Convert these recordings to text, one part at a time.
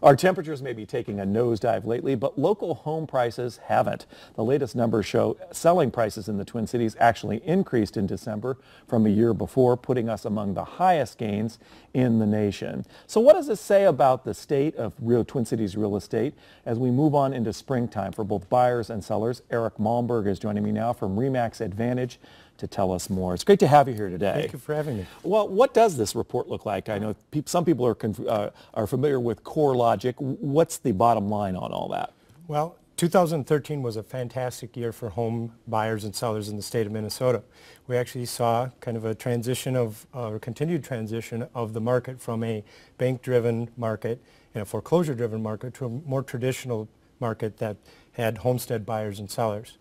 Our temperatures may be taking a nosedive lately, but local home prices haven't. The latest numbers show selling prices in the Twin Cities actually increased in December from a year before, putting us among the highest gains in the nation. So what does this say about the state of Twin Cities real estate as we move on into springtime for both buyers and sellers? Eric Malmberg is joining me now from Remax Advantage to tell us more. It's great to have you here today. Thank you for having me. Well, what does this report look like? I know some people are familiar with core logic. What's the bottom line on all that? Well, 2013 was a fantastic year for home buyers and sellers in the state of Minnesota. We actually saw kind of a transition of, or continued transition of the market from a bank-driven market and a foreclosure-driven market to a more traditional market that had homestead buyers and sellers.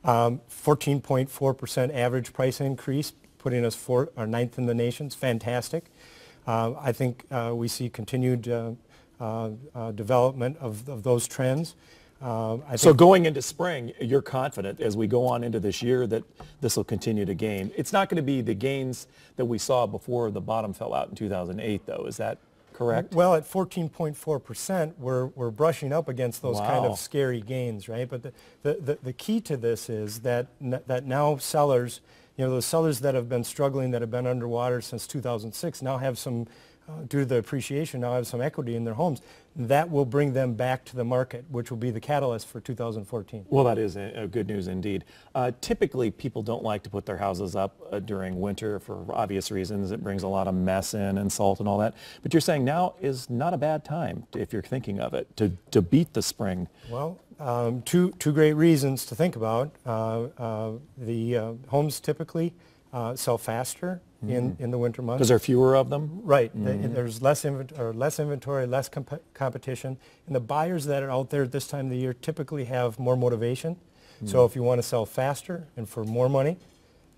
14.4% average price increase, putting us ninth in the nation. It's fantastic. I think we see continued development of those trends. So going into spring, you're confident as we go on into this year that this will continue to gain. It's not going to be the gains that we saw before the bottom fell out in 2008, though. Is that correct? Well, at 14.4%, we're brushing up against those kind of scary gains, right? But the key to this is that now sellers, those sellers that have been struggling, that have been underwater since 2006, now have some, due to the appreciation, now have some equity in their homes. That will bring them back to the market, which will be the catalyst for 2014. Well, that is good news indeed. Typically, people don't like to put their houses up during winter for obvious reasons. It brings a lot of mess in and salt and all that. But you're saying now is not a bad time, if you're thinking of it, to beat the spring. Well, two great reasons to think about. The homes typically sell faster in the winter months. Because there are fewer of them? Right. There's less inventory, less competition. And the buyers that are out there at this time of the year typically have more motivation. So if you want to sell faster and for more money,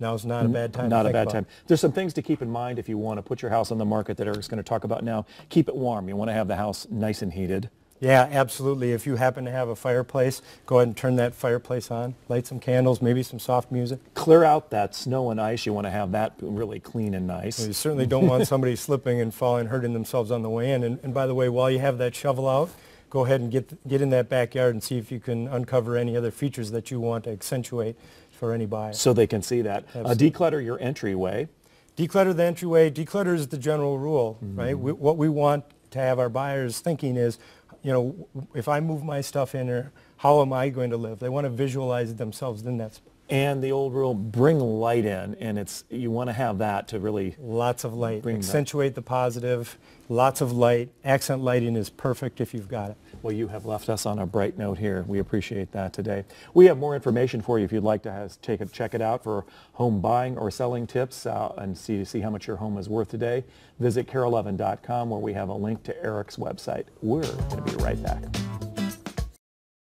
now's not a bad time to think about. There's some things to keep in mind if you want to put your house on the market that Eric's going to talk about now. Keep it warm. You want to have the house nice and heated. Yeah, absolutely. If you happen to have a fireplace, go ahead and turn that fireplace on. Light some candles, maybe some soft music. Clear out that snow and ice. You want to have that really clean and nice. Well, you certainly don't want somebody slipping and falling, hurting themselves on the way in. And by the way, while you have that shovel out, go ahead and get in that backyard and see if you can uncover any other features that you want to accentuate for any buyer. So they can see that. Declutter your entryway. Declutter the entryway. Declutter is the general rule, right? What we want to have our buyers thinking is, if I move my stuff in here, how am I going to live? They want to visualize themselves in that spot. And the old rule, bring light in, and you want to have that to really... Lots of light. Accentuate the positive. Lots of light. Accent lighting is perfect if you've got it. Well, you have left us on a bright note here. We appreciate that today. We have more information for you if you'd like to check it out for home buying or selling tips and see how much your home is worth today. Visit kare11.com where we have a link to Eric's website. We're going to be right back.